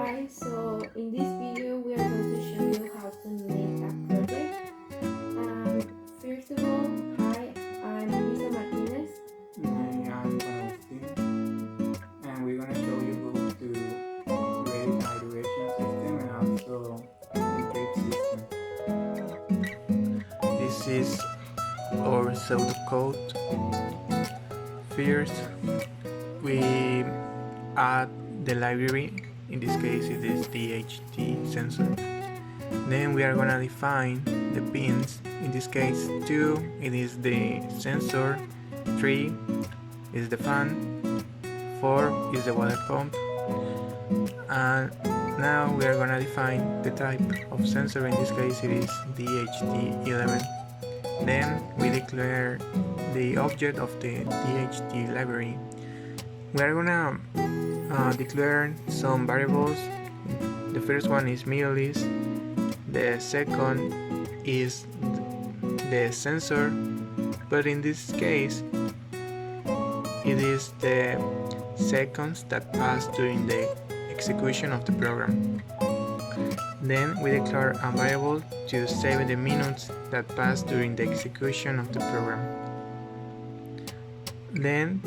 Hi, so in this video we are going to show you how to make a project. First of all, hi, I'm Luisa Martinez. And I'm Agustin, and we're gonna show you how to create an irrigation system and also a drip system. This is our pseudocode. First, we add the library. In this case, it is the HT sensor. Then we are gonna define the pins. In this case, 2 it is the sensor, 3 is the fan, 4 is the water pump, and now we are gonna define the type of sensor. In this case, it is the DHT11. Then we declare the object of the DHT library. We are gonna declare some variables. The first one is milliliters. The second is the sensor, but in this case it is the seconds that pass during the execution of the program. Then we declare a variable to save the minutes that pass during the execution of the program. Then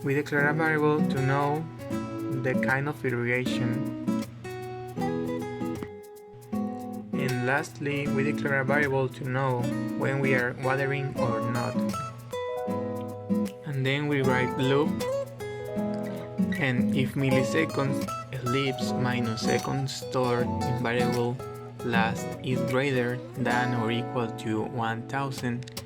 we declare a variable to know the kind of irrigation. And lastly, we declare a variable to know when we are watering or not. And then we write loop, and if milliseconds ellipse minus seconds stored in variable last is greater than or equal to 1000,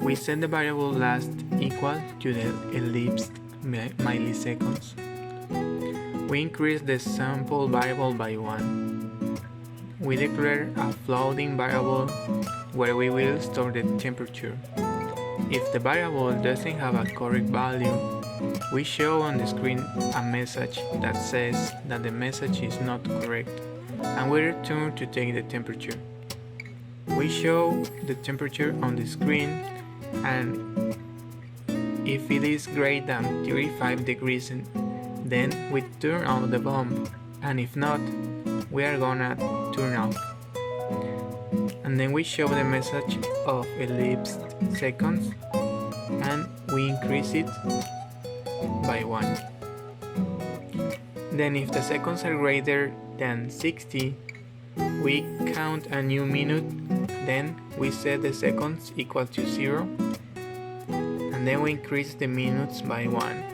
we set the variable last equal to the ellipsed milliseconds. We increase the sample variable by 1. We declare a floating variable where we will store the temperature. If the variable doesn't have a correct value, we show on the screen a message that says that the message is not correct, and we return to take the temperature. We show the temperature on the screen, and if it is greater than 35 degrees, then we turn on the bulb, and if not, we are gonna turn off. And then we show the message of ellipsed seconds, and we increase it by 1. Then if the seconds are greater than 60, we count a new minute. Then we set the seconds equal to 0, and then we increase the minutes by 1.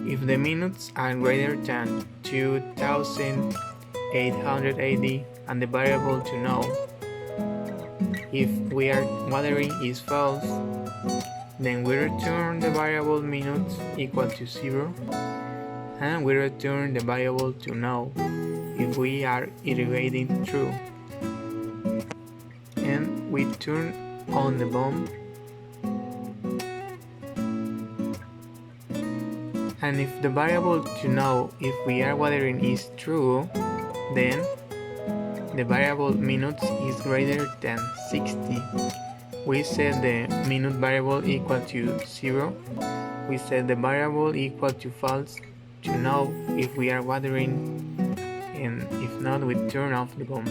If the minutes are greater than 2880 and the variable to know if we are watering is false, then we return the variable minutes equal to 0, and we return the variable to know if we are irrigating true, and we turn on the bulb. And if the variable to know if we are watering is true, then the variable minutes is greater than 60. We set the minute variable equal to 0. We set the variable equal to false to know if we are watering, and if not, we turn off the bulb.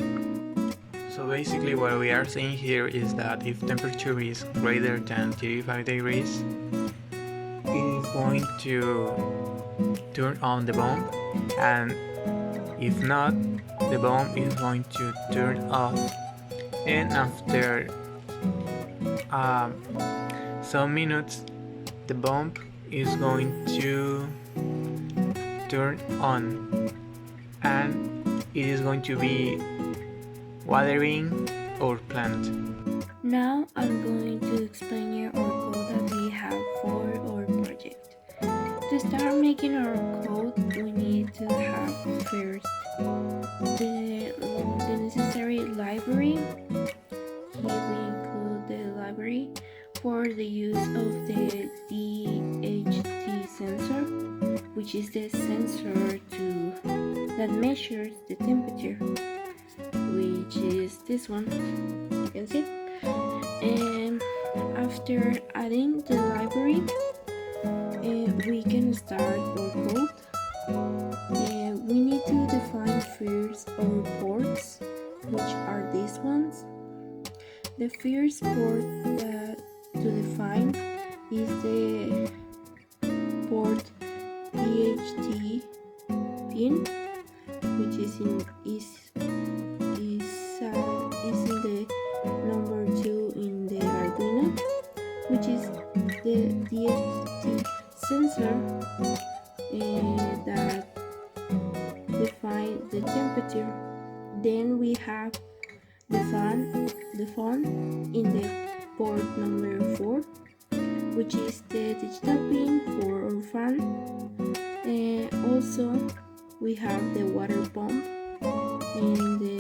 So basically what we are saying here is that if temperature is greater than 35 degrees, it is going to turn on the bulb, and if not, the bulb is going to turn off. And after some minutes, the bulb is going to turn on, and it is going to be watering our plant. Now I'm going to explain you our code that we have for our project. To start making our code, we need to have first the necessary library. Here we include the library for the use of the DHT sensor, which is the sensor that measures the temperature, which is this one, you can see. And after adding the library, we can start our code. The first port to define is the port DHT pin, which is in the number 2 in the Arduino, which is the DHT sensor that defines the temperature. Then we have the fan in the port number 4, which is the digital pin for our fan. And also we have the water pump in the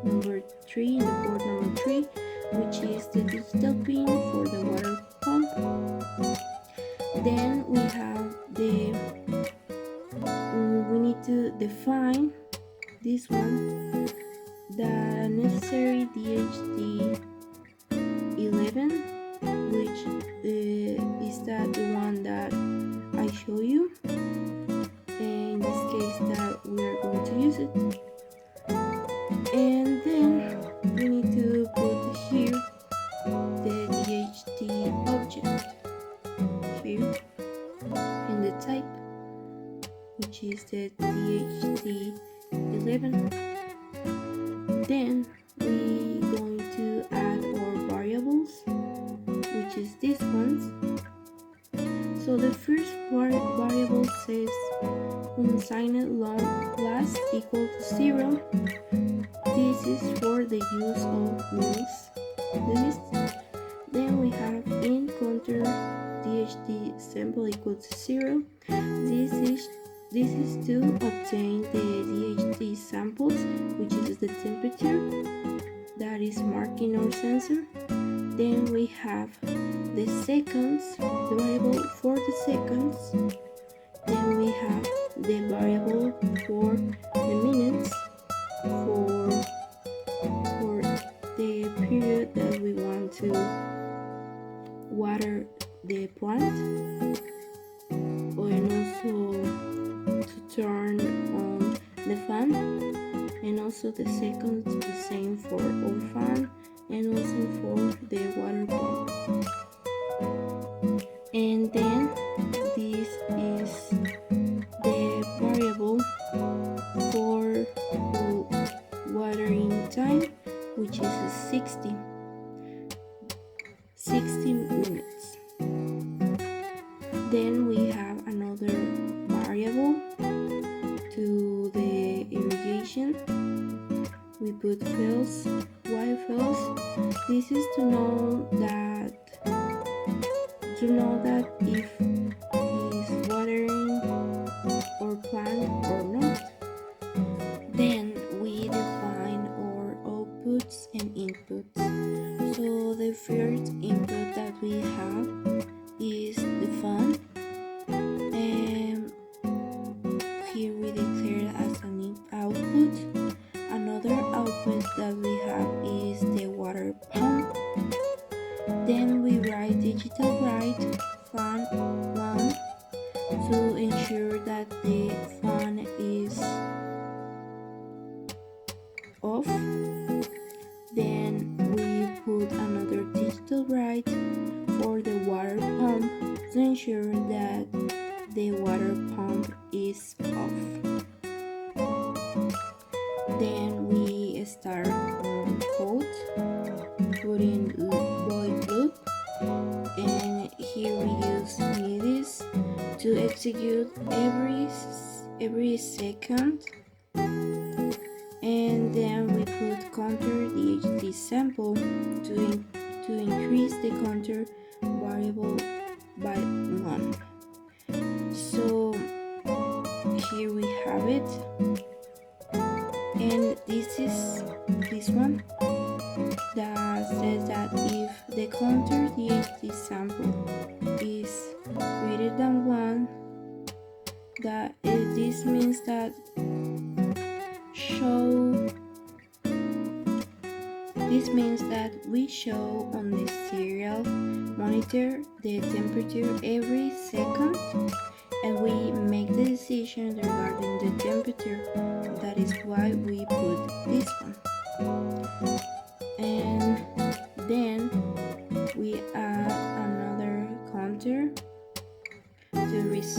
number 3, in the port number 3, which is the digital pin for the water pump. Then we have we need to define this one, the necessary DHT 11, which is the one that I show you. In this case that we are going to use it. And then we need to put here the DHT object here in the type, which is the DHT 11. Then we going to add our variables, which is these ones. So the first variable says unsigned long last equal to 0. This is for the use of millis. Then we have int counter DHT sample equal to 0. This is to obtain the DHT samples, which is the temperature that is marked in our sensor. Then we have the seconds, the variable for the seconds. Then we have the variable for the minutes, for the period that we want to water the plant, and also to turn on the fan, and also the seconds the same for our fan, and also for the water pump. And then this is the variable for watering time, which is 60 minutes. Then we have another variable to the irrigation. We put fills. Why fills? This is to know that if it's watering or plant or not. Then we define our outputs and inputs. So the first input that we have is the fan, and here we declare as an output. Another output that we have is the water pump. Then we write digital write fan 1 to ensure that the fan is off. Then we put another digital write for the water pump to ensure that the water pump is off. Then we start on code, putting void loop, and here we use millis to execute every second. And then we put counter DHT sample to increase the counter variable by 1. So here we have it, and this is this one that says that if the counter DHT sample is greater than 1, that this means that we show on the serial monitor the temperature every second, and we make the decision regarding the temperature. That is why we put this one. And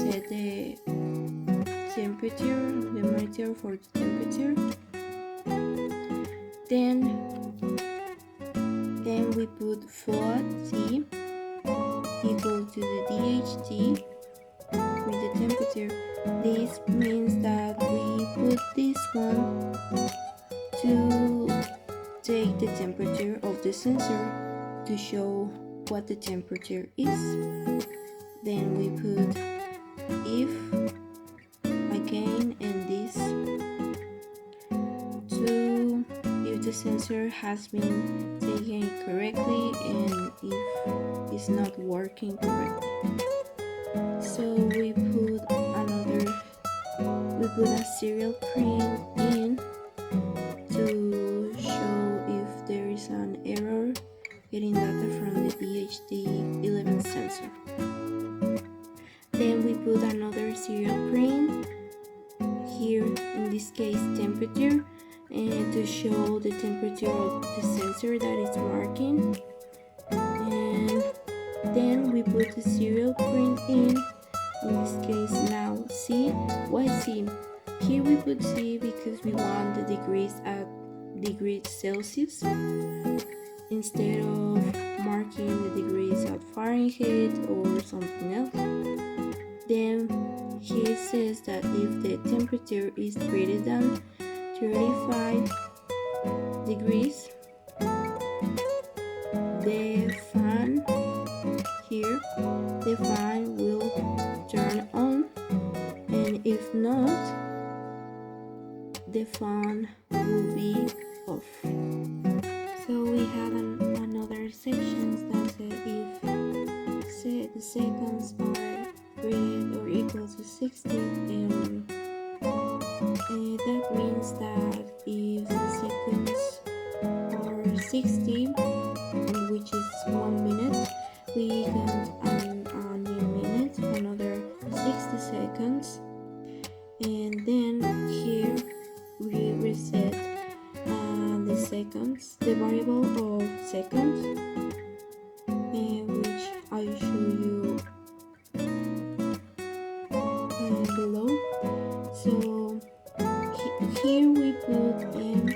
set the temperature, the monitor for the temperature. Then we put float T equal to the DHT with the temperature. This means that we put this one to take the temperature of the sensor to show what the temperature is. Then we put if again and this to if the sensor has been taken correctly and if it's not working correctly. So we put a serial print in to show if there is an error getting data from the DHT11 sensor. Then we put another serial print here, in this case temperature, and to show the temperature of the sensor that is marking. And then we put the serial print in this case now C. Why C? Here we put C because we want the degrees at degrees Celsius instead of marking the degrees at Fahrenheit or something else. Then he says that if the temperature is greater than 35 degrees, the fan will turn on, and if not, the fan will be off. So we had another section that said if the seconds are greater or equal to 60, and that means that if the seconds are 60, which is 1 minute, we can add a new minute, another 60 seconds, and then here we reset the seconds, the variable of seconds, which I show you below. So here we put m++.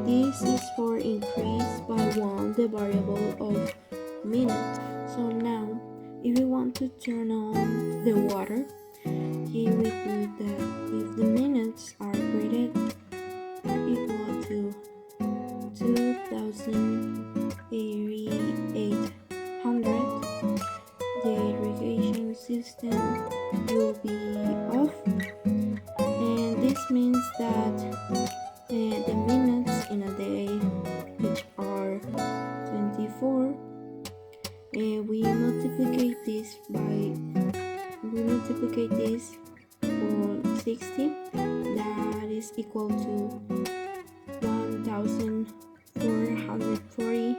This is for increase by 1 the variable of minute. So now if we want to turn on the water, here we put that if the minutes are greater or equal to 2800, the irrigation system will be off, and this means that the minutes in a day, which are 24, we multiply this for 60, that is equal to 1440,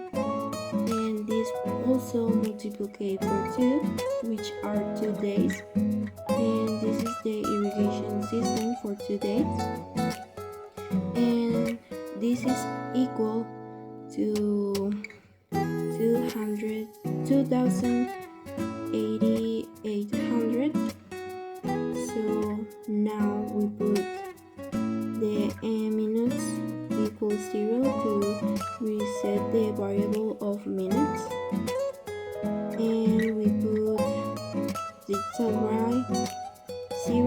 and this also multiply for 2, which are 2 days, and this is the irrigation system for 2 days, and this is equal to 2,800. So now we put the minutes equals 0 to reset the variable of minutes, and we put digital right 0,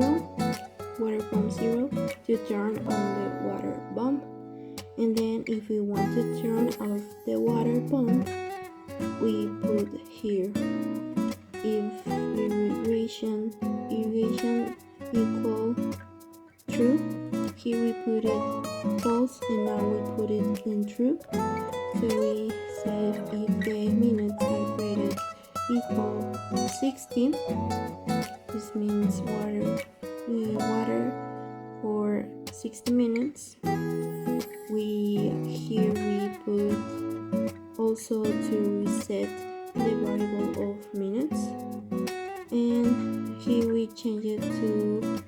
water pump 0 to turn on the water pump, and then if we want to turn off the water pump, we put here if irrigation equal true. Here we put it false, and now we put it in true. So we say if the minutes are greater equal 60, this means water for 60 minutes. Here we put also to reset the variable of minutes, and here we change it to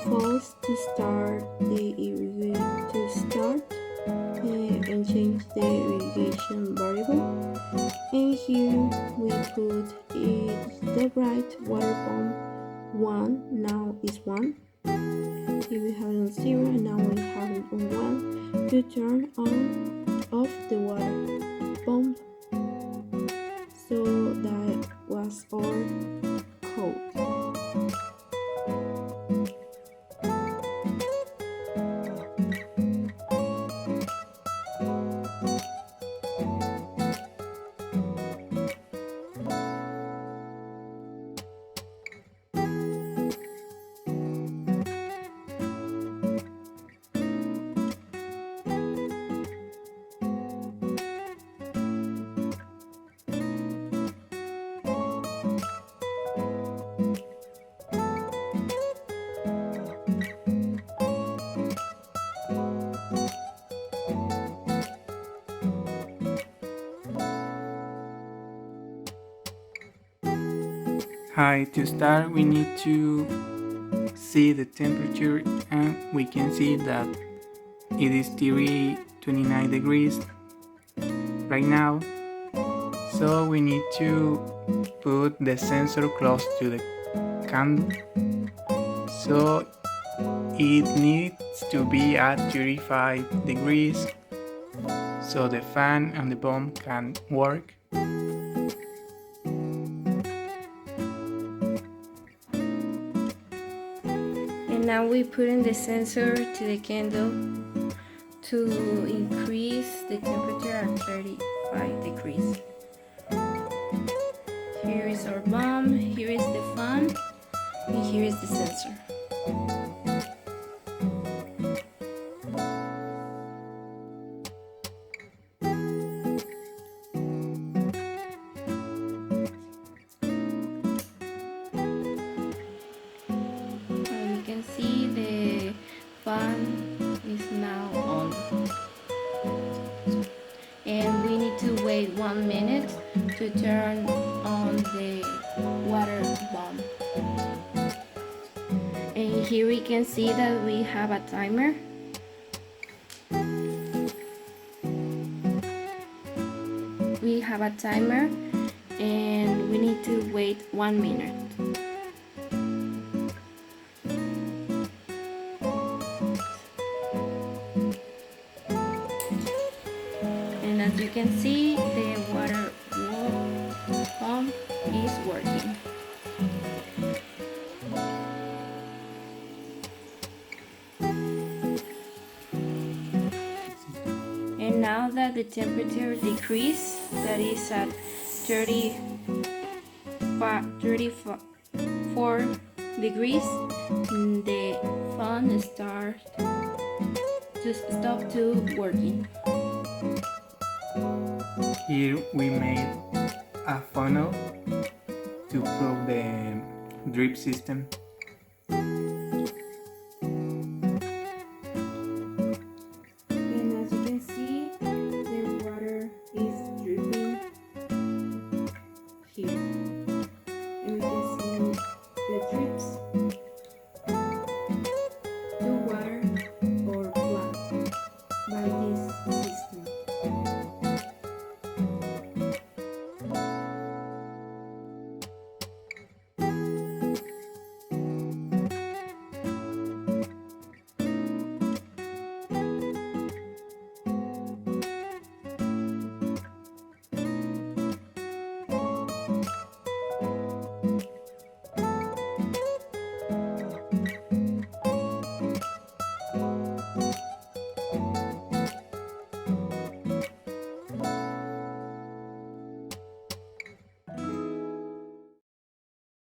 false to start the irrigation, to start and change the irrigation variable. And here we put the right water pump 1, now is 1. Here we have it on 0, and now we have it on 1 to turn on off the water pump. So that was our code. Hi, to start we need to see the temperature, and we can see that it is 29 degrees right now. So we need to put the sensor close to the candle. So it needs to be at 35 degrees so the fan and the pump can work. And now we put in the sensor to the candle to increase the temperature at 35 degrees. Here is our bulb, here is the fan, and here is the sensor. And we can see the fan is now on. And we need to wait 1 minute to turn on the water pump. And here we can see that we have a timer. We have a timer and we need to wait 1 minute. And as you can see, the water pump is working. And now that the temperature decreased, that is at 34 degrees, the fan starts to stop to working. Here we made a funnel to prove the drip system.